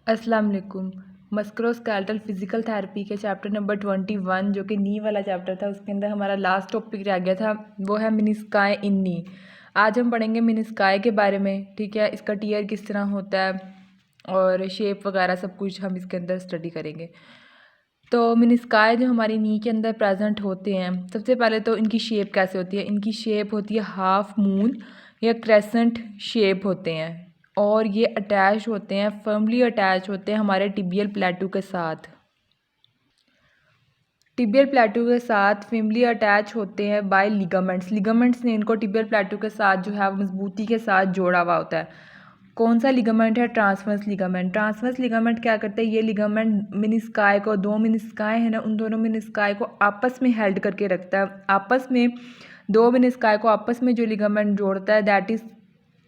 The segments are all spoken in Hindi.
अस्सलाम वालेकुम। मस्कुलोस्केलेटल फिज़िकल थेरेपी के चैप्टर नंबर 21 जो कि नी वाला चैप्टर था, उसके अंदर हमारा लास्ट टॉपिक रह गया था, वो है मेनिस्काई इन नी। आज हम पढ़ेंगे मेनिस्काई के बारे में, ठीक है। इसका टियर किस तरह होता है और शेप वगैरह सब कुछ हम इसके अंदर स्टडी करेंगे। तो मेनिस्काई जो हमारी नी के अंदर प्रेजेंट होते हैं, सबसे पहले तो इनकी शेप कैसे होती है। इनकी शेप होती है हाफ मून या क्रेसेंट शेप होते हैं और ये अटैच होते हैं, फर्मली अटैच होते हैं हमारे टिबियल प्लेटू के साथ। टिबियल प्लेटू के साथ फर्मली अटैच होते हैं बाय लिगामेंट्स। लिगामेंट्स ने इनको टिबियल प्लेटू के साथ जो है मजबूती के साथ जोड़ा हुआ होता है। कौन सा लिगामेंट है? Transverse ligament. ट्रांसवर्स लिगामेंट क्या करते हैं? ये लिगामेंट मेनिस्काई को, दो मेनिस्काई है ना, उन दोनों मेनिस्काई को आपस में हेल्ड करके रखता है। आपस में दो मेनिस्काई को आपस में जो लिगामेंट जोड़ता है, that is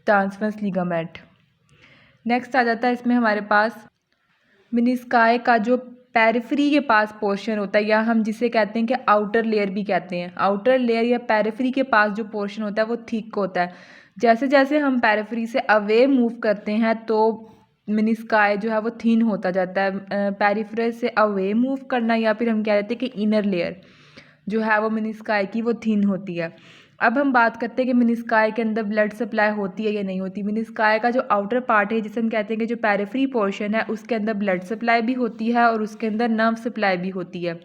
transverse ligament. Next आ जाता है इसमें हमारे पास मेनिस्काई का जो पेरिफेरी के पास पोर्शन होता है, या हम जिसे कहते हैं कि आउटर लेयर भी कहते हैं। आउटर लेयर या पेरिफेरी के पास जो पोर्शन होता है वो थिक होता है। जैसे जैसे हम पेरिफेरी से अवे मूव करते हैं तो मेनिस्काई जो है वो थिन होता जाता है। पेरिफेरी से अवे मूव करना, या फिर हम कह रहे थे कि इनर लेयर जो है वो मेनिस्काई की वो थिन होती है। अब हम बात करते हैं कि मेनिस्काई के अंदर ब्लड सप्लाई होती है या नहीं होती। मेनिस्काई का जो आउटर पार्ट है, जिसे हम कहते हैं कि जो पेरिफेरी पोर्शन है, उसके अंदर ब्लड सप्लाई भी होती है और उसके अंदर नर्व सप्लाई भी होती है।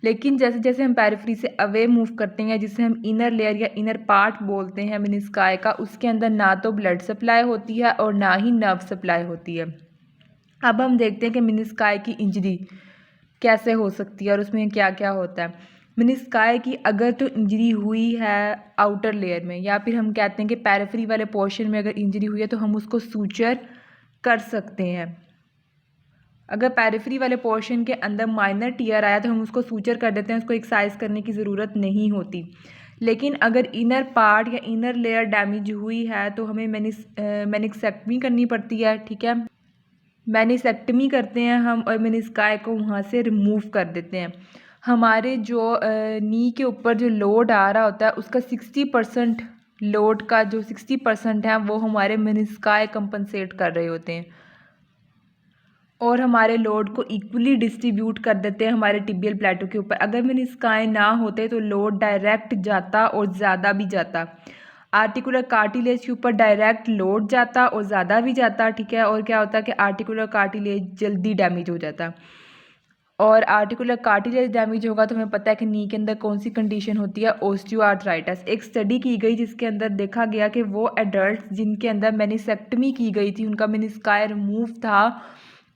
लेकिन जैसे जैसे हम पेरिफेरी से अवे मूव करते हैं, जिसे हम इनर लेयर या इनर पार्ट बोलते हैं मेनिस्काई का, उसके अंदर ना तो ब्लड सप्लाई होती है और ना ही नर्व सप्लाई होती है। अब हम देखते हैं कि मेनिस्काई की इंजरी कैसे हो सकती है और उसमें क्या क्या होता है। मेनिस्काई की अगर तो इंजरी हुई है आउटर लेयर में, या फिर हम कहते हैं कि पेरिफेरी वाले पोर्शन में अगर इंजरी हुई है, तो हम उसको सूचर कर सकते हैं। अगर पेरिफेरी वाले पोर्शन के अंदर माइनर टीयर आया तो हम उसको सूचर कर देते हैं, उसको एक्साइज करने की ज़रूरत नहीं होती। लेकिन अगर इनर पार्ट या इनर लेयर डैमेज हुई है तो हमें मेनिसेक्टमी करनी पड़ती है, ठीक है। मेनिसेक्टमी करते हैं हम और मेनिस्काई को वहाँ से रिमूव कर देते हैं। हमारे जो नी के ऊपर जो लोड आ रहा होता है, उसका 60% लोड का जो 60% है वो हमारे मेनिस्काई कंपनसेट कर रहे होते हैं और हमारे लोड को इक्वली डिस्ट्रीब्यूट कर देते हैं हमारे टिबियल प्लेटो के ऊपर। अगर मेनिस्काई ना होते तो लोड डायरेक्ट जाता और ज़्यादा भी जाता। आर्टिकुलर कार्टिलेज के ऊपर डायरेक्ट लोड जाता और ज़्यादा भी जाता, ठीक है। और क्या होता है कि आर्टिकुलर कार्टिलेज जल्दी डैमेज हो जाता। और आर्टिकुलर कार्टिलेज डैमेज होगा तो हमें पता है कि नी के अंदर कौन सी कंडीशन होती है? ओस्टियोआर्थराइटिस। एक स्टडी की गई जिसके अंदर देखा गया कि वो एडल्ट जिनके अंदर मेनिसेक्टमी की गई थी, उनका मेनिस्काई रिमूव था,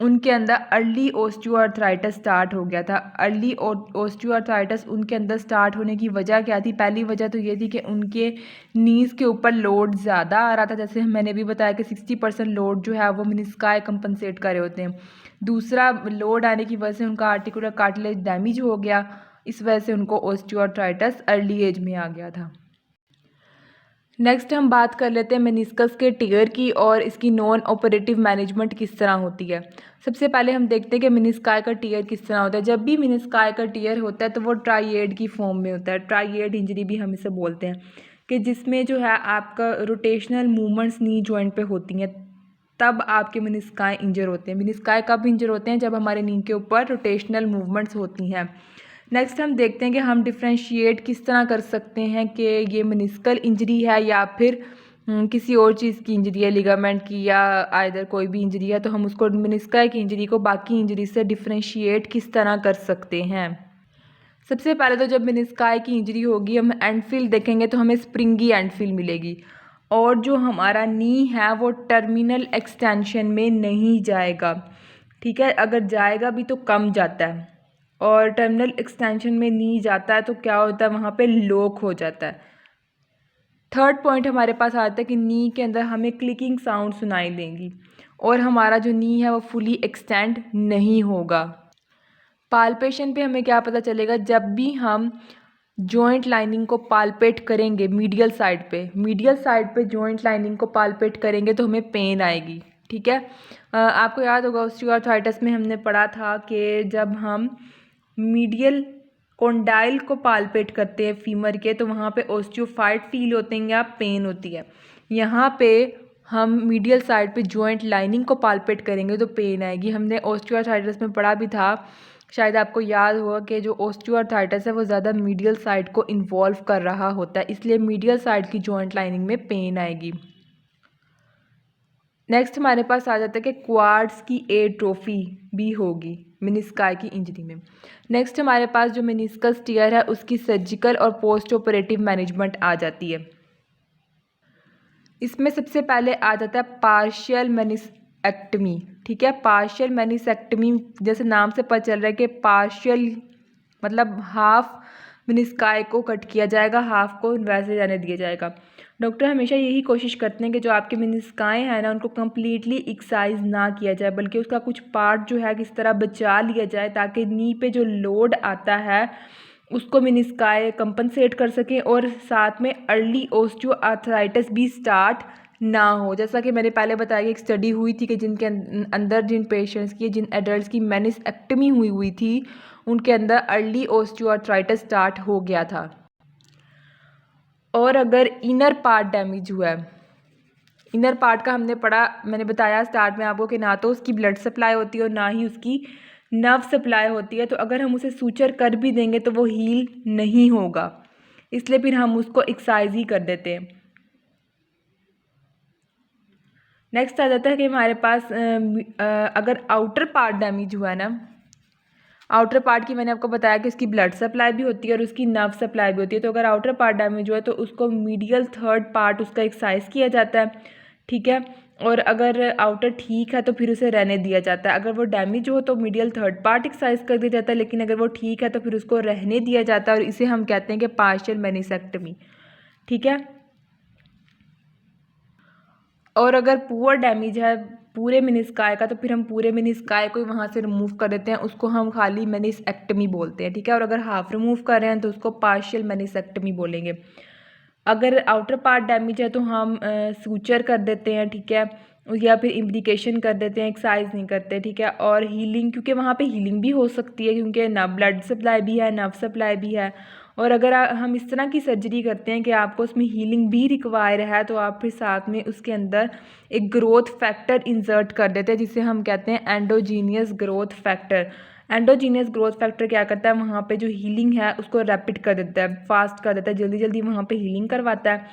उनके अंदर अर्ली ओस्टियोआर्थराइटिस स्टार्ट हो गया था। अर्ली ओस्टियोआर्थराइटिस उनके अंदर स्टार्ट होने की वजह क्या थी? पहली वजह तो ये थी कि उनके नीज़ के ऊपर लोड ज़्यादा आ रहा था, जैसे मैंने भी बताया कि 60% लोड जो है वो मेनिस्काई कंपनसेट कर रहे होते हैं। दूसरा, लोड आने की वजह से उनका आर्टिकुलर कार्टिलेज डैमेज हो गया, इस वजह से उनको ओस्टियोआर्थराइटिस अर्ली एज में आ गया था। नेक्स्ट हम बात कर लेते हैं मेनिस्कस के टियर की और इसकी नॉन ऑपरेटिव मैनेजमेंट किस तरह होती है। सबसे पहले हम देखते हैं कि मेनिस्काई का टियर किस तरह होता है। जब भी मेनिस्काई का टियर होता है तो वो ट्राइएड की फॉर्म में होता है। ट्राइएड इंजरी भी हम इसे बोलते हैं, कि जिसमें जो है आपका रोटेशनल मूवमेंट्स नी जॉइंट पे होती हैं, तब आपके मेनिस्काई इंजर होते हैं। मेनिस्काई कब इंजर होते हैं? जब हमारे नी के ऊपर रोटेशनल मूवमेंट्स होती हैं। नेक्स्ट हम देखते हैं कि हम डिफ्रेंशिएट किस तरह कर सकते हैं कि ये मेनिस्कल इंजरी है या फिर किसी और चीज़ की इंजरी है, लिगामेंट की या आइदर कोई भी इंजरी है, तो हम उसको मेनिस्काई की इंजरी को बाकी इंजरी से डिफ्रेंशिएट किस तरह कर सकते हैं। सबसे पहले तो जब मेनिस्काई की इंजरी होगी, हम एंडफिल देखेंगे तो हमें स्प्रिंगी एंडफिल मिलेगी और जो हमारा नी है वो टर्मिनल एक्सटेंशन में नहीं जाएगा, ठीक है। अगर जाएगा भी तो कम जाता है, और टर्मिनल एक्सटेंशन में नी जाता है तो क्या होता है? वहाँ पे लॉक हो जाता है। थर्ड पॉइंट हमारे पास आता है कि नी के अंदर हमें क्लिकिंग साउंड सुनाई देंगी और हमारा जो नी है वो फुली एक्सटेंड नहीं होगा। पाल्पेशन पे हमें क्या पता चलेगा? जब भी हम जॉइंट लाइनिंग को पाल्पेट करेंगे मीडियल साइड पे जॉइंट लाइनिंग को पाल्पेट करेंगे तो हमें पेन आएगी, ठीक है। आपको याद होगा ऑस्टियोआर्थराइटिस में हमने पढ़ा था कि जब हम मीडियल कॉन्डाइल को पाल्पेट करते हैं फीमर के, तो वहाँ पे ऑस्टियोफाइट फील होते हैं या पेन होती है। यहाँ पे हम मीडियल साइड पे जॉइंट लाइनिंग को पाल्पेट करेंगे तो पेन आएगी। हमने ऑस्टियोआर्थराइटिस में पढ़ा भी था, शायद आपको याद होगा कि जो ऑस्टियोआर्थराइटिस है वो ज़्यादा मीडियल साइड को इन्वॉल्व कर रहा होता है, इसलिए मीडियल साइड की जॉइंट लाइनिंग में पेन आएगी। नेक्स्ट हमारे पास आ जाता है कि क्वाड्स की एट्रोफी भी होगी मेनिस्काई की इंजरी में। नेक्स्ट हमारे पास जो मेनिस्कस टियर है उसकी सर्जिकल और पोस्ट ऑपरेटिव मैनेजमेंट आ जाती है। इसमें सबसे पहले आ जाता है पार्शियल मेनिसेक्टमी। ठीक है, पार्शियल मेनिसेक्टमी जैसे नाम से पता चल रहा है कि पार्शियल मतलब हाफ मेनिस्काई को कट किया जाएगा, हाफ को वैसे जाने दिया जाएगा। डॉक्टर हमेशा यही कोशिश करते हैं कि जो आपके मेनिस्काई हैं ना उनको कम्प्लीटली एक्साइज ना किया जाए, बल्कि उसका कुछ पार्ट जो है किस तरह बचा लिया जाए ताकि नी पे जो लोड आता है उसको मेनिस्काई कंपनसेट कर सकें और साथ में अर्ली ऑस्टियोआर्थराइटिस भी स्टार्ट ना हो। जैसा कि मैंने पहले बताया कि एक स्टडी हुई थी कि जिनके अंदर जिन पेशेंट्स की जिन एडल्ट्स की मेनिसेक्टमी हुई थी उनके अंदर अर्ली ऑस्टियोआर्थराइटिस स्टार्ट हो गया था। और अगर इनर पार्ट डैमेज हुआ है, इनर पार्ट का हमने पढ़ा, मैंने बताया स्टार्ट में आपको कि ना तो उसकी ब्लड सप्लाई होती है और ना ही उसकी नर्व सप्लाई होती है, तो अगर हम उसे सूचर कर भी देंगे तो वो हील नहीं होगा, इसलिए फिर हम उसको एक्साइज ही कर देते हैं। नेक्स्ट आ जाता है कि हमारे पास अगर आउटर पार्ट डैमेज हुआ है ना, आउटर पार्ट की मैंने आपको बताया कि उसकी ब्लड सप्लाई भी होती है और उसकी नर्व सप्लाई भी होती है, तो अगर आउटर पार्ट डैमेज हुआ है तो उसको मीडियल थर्ड पार्ट उसका एक्साइज किया जाता है। ठीक है, और अगर आउटर ठीक है तो फिर उसे रहने दिया जाता है। अगर वो डैमेज हो तो मीडियल थर्ड पार्ट एक्साइज कर दिया जाता है, लेकिन अगर वो ठीक है तो फिर उसको रहने दिया जाता है और इसे हम कहते हैं कि पार्शियल मेनिसेक्टमी। ठीक है, और अगर पुअर डैमेज है पूरे मेनिस्काई का तो फिर हम पूरे मेनिस्काई को ही वहाँ से रिमूव कर देते हैं, उसको हम खाली मेनिसेक्टमी बोलते हैं। ठीक है, और अगर हाफ रिमूव कर रहे हैं तो उसको पार्शियल मेनिसेक्टमी बोलेंगे। अगर आउटर पार्ट डैमेज है तो हम सूचर कर देते हैं। ठीक है, या फिर इम्प्लीकेशन कर देते हैं, एक्साइज नहीं करते। ठीक है, और हीलिंग, क्योंकि वहाँ पे हीलिंग भी हो सकती है क्योंकि ना ब्लड सप्लाई भी है, नर्व सप्लाई भी है। और अगर हम इस तरह की सर्जरी करते हैं कि आपको उसमें हीलिंग भी रिक्वायर है तो आप फिर साथ में उसके अंदर एक ग्रोथ फैक्टर इंसर्ट कर देते हैं जिसे हम कहते हैं endogenous growth factor. Endogenous growth factor क्या करता है, वहाँ पे जो हीलिंग है उसको रैपिड कर देता है, फास्ट कर देता है, जल्दी जल्दी वहाँ पे हीलिंग करवाता है।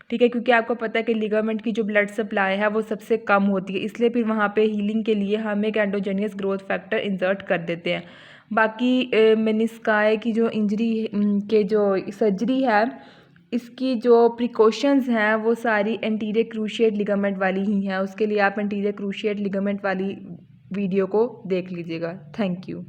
ठीक है, क्योंकि आपको पता है कि लिगामेंट की जो ब्लड सप्लाई है वो सबसे कम होती है, इसलिए फिर वहाँ पे हीलिंग के लिए हम एक एंडोजीनियस ग्रोथ फैक्टर इंसर्ट कर देते हैं। बाकी मेनिस्काई की जो इंजरी के जो सर्जरी है इसकी जो प्रिकॉशंस हैं वो सारी एंटीरियर क्रूशिएट लिगामेंट वाली ही हैं। उसके लिए आप एंटीरियर क्रूशिएट लिगामेंट वाली वीडियो को देख लीजिएगा। Thank you.